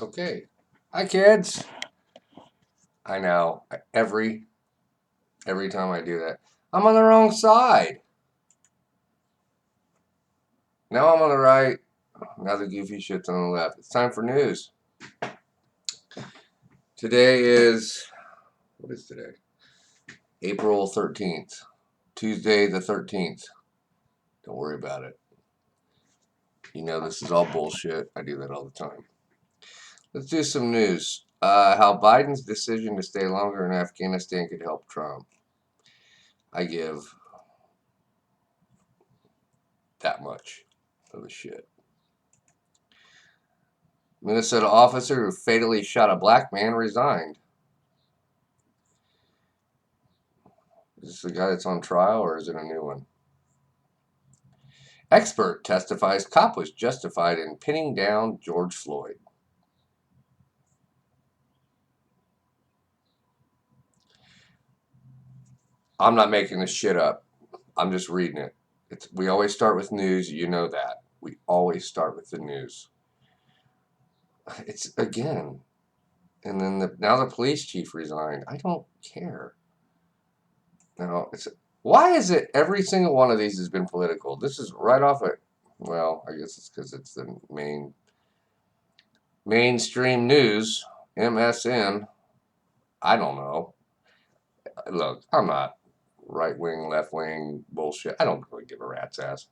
Okay. Hi, kids. I know. Every time I do that, I'm on the wrong side. Now I'm on the right. Now the goofy shit's on the left. It's time for news. Today is what is today? April 13th. Tuesday the 13th. Don't worry about it. You know this is all bullshit. I do that all the time. Let's do some news. How Biden's decision to stay longer in Afghanistan could help Trump. I give that much of a shit. Minnesota officer who fatally shot a black man resigned. Is this the guy that's on trial or is it a new one? Expert testifies cop was justified in pinning down George Floyd. I'm not making this shit up. I'm just reading it. We always start with news. You know that. We always start with the news. It's again. And then now the police chief resigned. I don't care. Now why is it every single one of these has been political? This is right off it. Well, I guess it's because it's the mainstream news, MSN. I don't know. Look, I'm not right wing, left wing bullshit. I don't really give a rat's ass.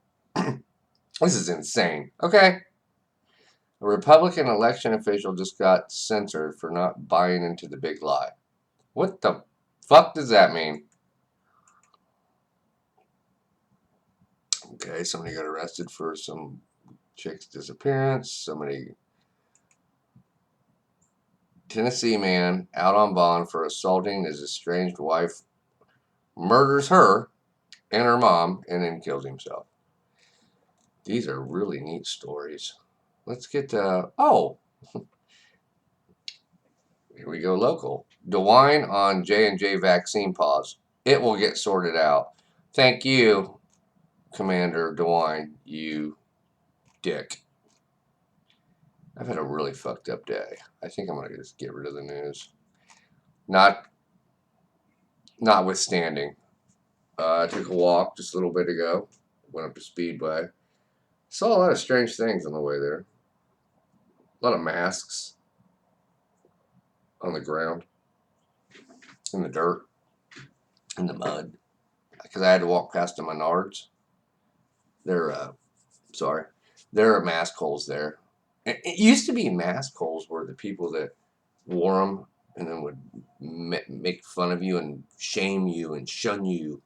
This is insane. Okay. A Republican election official just got censored for not buying into the big lie. What the fuck does that mean? Okay, somebody got arrested for some chick's disappearance. Tennessee man out on bond for assaulting his estranged wife murders her and her mom and then kills himself. These are really neat stories. Let's get to, here we go local. DeWine on J&J vaccine pause. It will get sorted out. Thank you, Commander DeWine, you dick. I've had a really fucked up day. I think I'm going to just get rid of the news. Notwithstanding, I took a walk just a little bit ago. Went up to Speedway. Saw a lot of strange things on the way there. A lot of masks on the ground, in the dirt, in the mud. Because I had to walk past the Menards. There, sorry, there are mask holes there. It used to be mask holes were the people that wore them and then would make fun of you and shame you and shun you.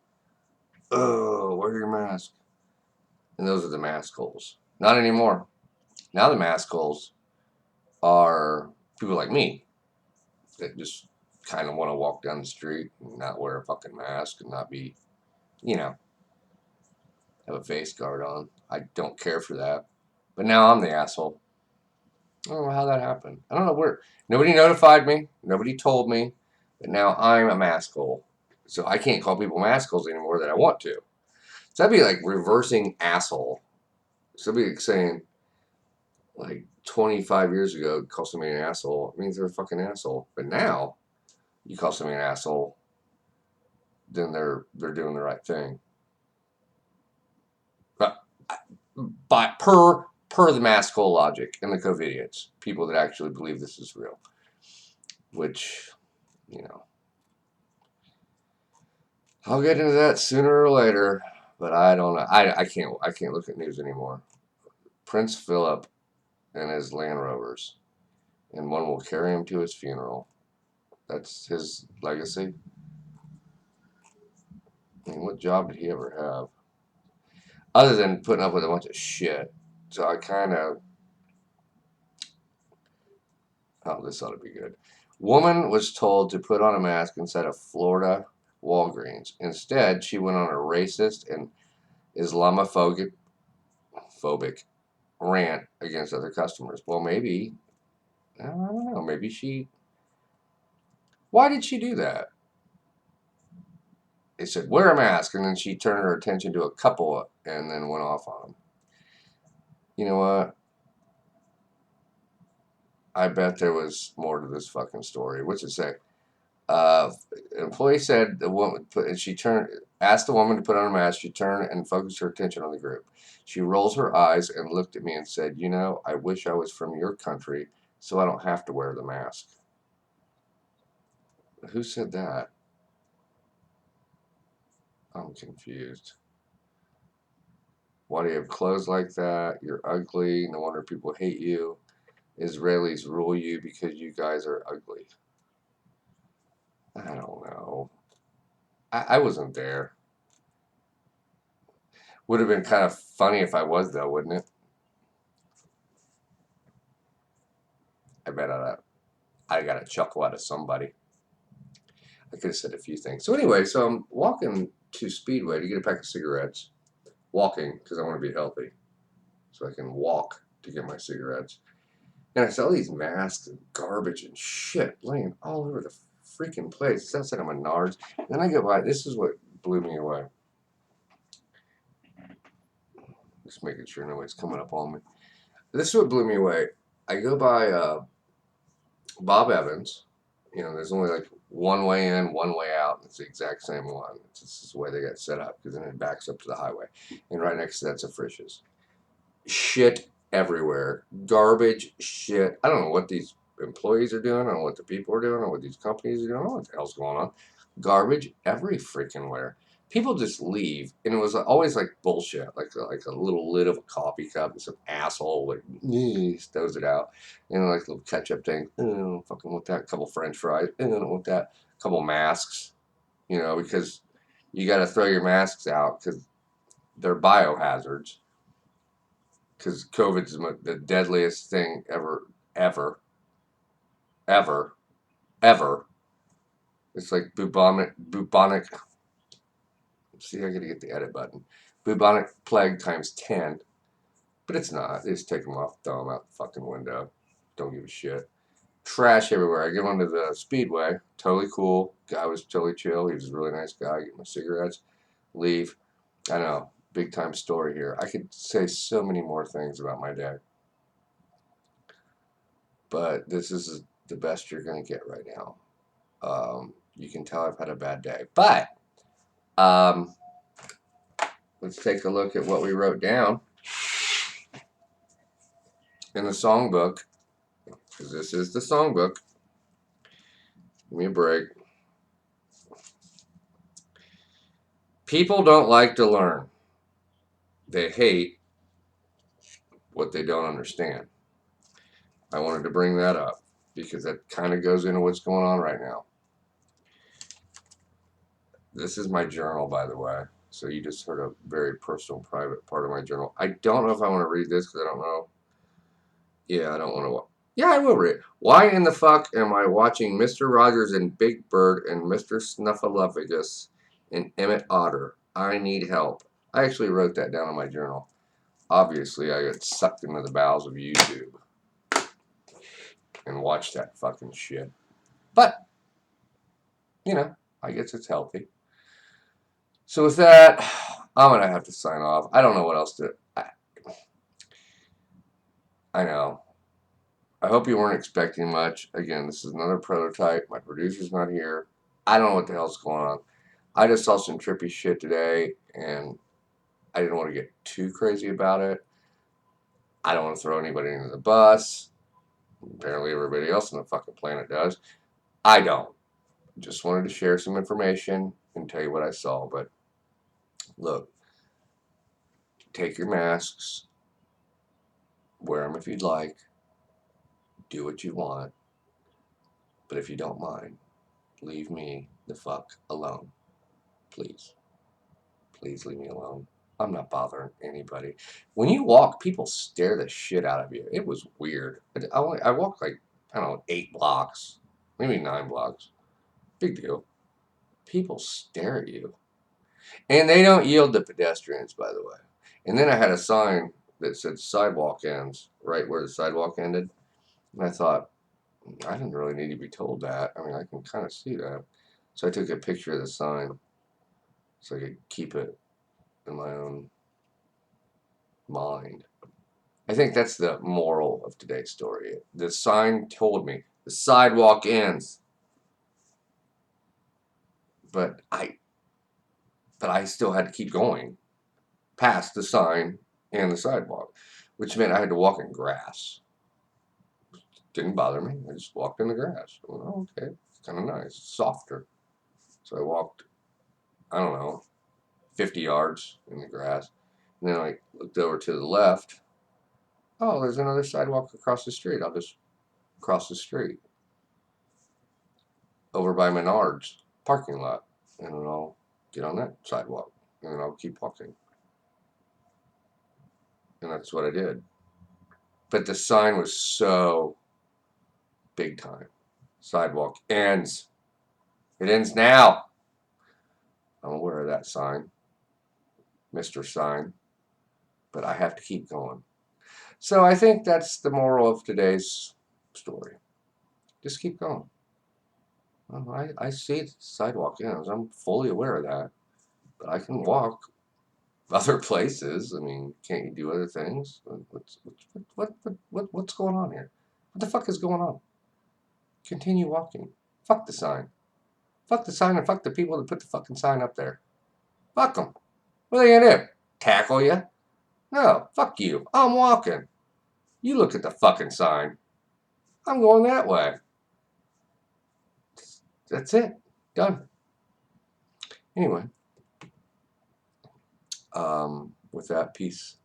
Oh, wear your mask. And those are the mask holes. Not anymore. Now the mask holes are people like me that just kind of want to walk down the street and not wear a fucking mask and not be, you know, have a face guard on. I don't care for that. But now I'm the asshole. I don't know how that happened. I don't know where. Nobody notified me. Nobody told me. But now I'm a maskhole. So I can't call people massholes anymore that I want to. So that'd be like reversing asshole. So that'd be like saying, like 25 years ago, call somebody an asshole. It means they're a fucking asshole. But now, you call somebody an asshole, then they're doing the right thing. But per the maskhole logic and the COVIDiots, people that actually believe this is real, which, you know, I'll get into that sooner or later, but I don't know. I can't look at news anymore. Prince Philip and his Land Rovers, and one will carry him to his funeral. That's his legacy. I mean, what job did he ever have? Other than putting up with a bunch of shit. So I kind of, oh, this ought to be good. Woman was told to put on a mask inside of Florida Walgreens. Instead, she went on a racist and Islamophobic rant against other customers. Well, maybe, I don't know, maybe she, why did she do that? They said, wear a mask, and then she turned her attention to a couple and then went off on them. You know what? I bet there was more to this fucking story. What's it say? An employee said the woman put, and she turned, asked the woman to put on a mask. She turned and focused her attention on the group. She rolls her eyes and looked at me and said, "You know, I wish I was from your country so I don't have to wear the mask." Who said that? I'm confused. Why do you have clothes like that? You're ugly. No wonder people hate you. Israelis rule you because you guys are ugly. I don't know. I wasn't there. Would have been kind of funny if I was, though, wouldn't it? I bet I got a chuckle out of somebody. I could have said a few things. So anyway, so I'm walking to Speedway to get a pack of cigarettes. Walking because I want to be healthy, so I can walk to get my cigarettes. And I saw these masks and garbage and shit laying all over the freaking place. It's outside of Menards. And then I go by. This is what blew me away. Just making sure nobody's coming up on me. This is what blew me away. I go by Bob Evans. You know, there's only like one way in, one way out. It's the exact same one. It's just the way they got set up because then it backs up to the highway. And right next to that's a Frisch's. Shit everywhere. Garbage, shit. I don't know what these employees are doing. I don't know what the people are doing. I don't know what these companies are doing. I don't know what the hell's going on. Garbage every freaking where. People just leave, and it was always like bullshit, like a little lid of a coffee cup, and some asshole like throws it out, and like a little ketchup thing. Oh, fucking with that. Couple French fries. With that. Couple masks. You know, because you got to throw your masks out because they're biohazards. Because COVID is the deadliest thing ever, ever, ever. It's like bubonic. See, I gotta get the edit button. Bubonic plague times 10. But it's not. They just take them off, throw them out the fucking window. Don't give a shit. Trash everywhere. I get onto the Speedway. Totally cool. Guy was totally chill. He was a really nice guy. Get my cigarettes. Leave. I know. Big time story here. I could say so many more things about my day. But this is the best you're going to get right now. You can tell I've had a bad day. But um, let's take a look at what we wrote down in the songbook, because this is the songbook. Give me a break. People don't like to learn. They hate what they don't understand. I wanted to bring that up because that kind of goes into what's going on right now. This is my journal, by the way. So you just heard a very personal, private part of my journal. I don't know if I want to read this because I don't know. Yeah, I don't want to. Yeah, I will read. Why in the fuck am I watching Mr. Rogers and Big Bird and Mr. Snuffleupagus and Emmett Otter? I need help. I actually wrote that down in my journal. Obviously, I got sucked into the bowels of YouTube and watched that fucking shit. But, you know, I guess it's healthy. So with that, I'm going to have to sign off. I don't know what else to... I know. I hope you weren't expecting much. Again, this is another prototype. My producer's not here. I don't know what the hell's going on. I just saw some trippy shit today, and I didn't want to get too crazy about it. I don't want to throw anybody into the bus. Apparently everybody else on the fucking planet does. I don't. Just wanted to share some information and tell you what I saw. But look, take your masks. Wear them if you'd like. Do what you want. But if you don't mind, leave me the fuck alone. Please. Please leave me alone. I'm not bothering anybody. When you walk, people stare the shit out of you. It was weird. I walked like, I don't know, 8 blocks. Maybe 9 blocks. Big deal. People stare at you. And they don't yield to pedestrians, by the way. And then I had a sign that said sidewalk ends, right where the sidewalk ended. And I thought, I didn't really need to be told that. I mean, I can kind of see that. So I took a picture of the sign so I could keep it in my own mind. I think that's the moral of today's story. The sign told me the sidewalk ends, but I still had to keep going past the sign and the sidewalk, which meant I had to walk in grass. Didn't bother me. I just walked in the grass. I went, oh, okay, it's kind of nice, softer. So I walked, I don't know, 50 yards in the grass. And then I looked over to the left. Oh, there's another sidewalk across the street. I'll just cross the street over by Menards parking lot, and then I'll get on that sidewalk, and then I'll keep walking. And that's what I did. But the sign was so big time. Sidewalk ends. It ends now. I'm aware of that sign, Mr. Sign, but I have to keep going. So I think that's the moral of today's story. Just keep going. Well, I see the sidewalk ends. I'm fully aware of that. But I can walk other places. I mean, can't you do other things? What's going on here? What the fuck is going on? Continue walking. Fuck the sign. Fuck the sign and fuck the people that put the fucking sign up there. Fuck them. What are they gonna do? Tackle you? No. Fuck you. I'm walking. You look at the fucking sign. I'm going that way. That's it. Done. Anyway. With that, peace.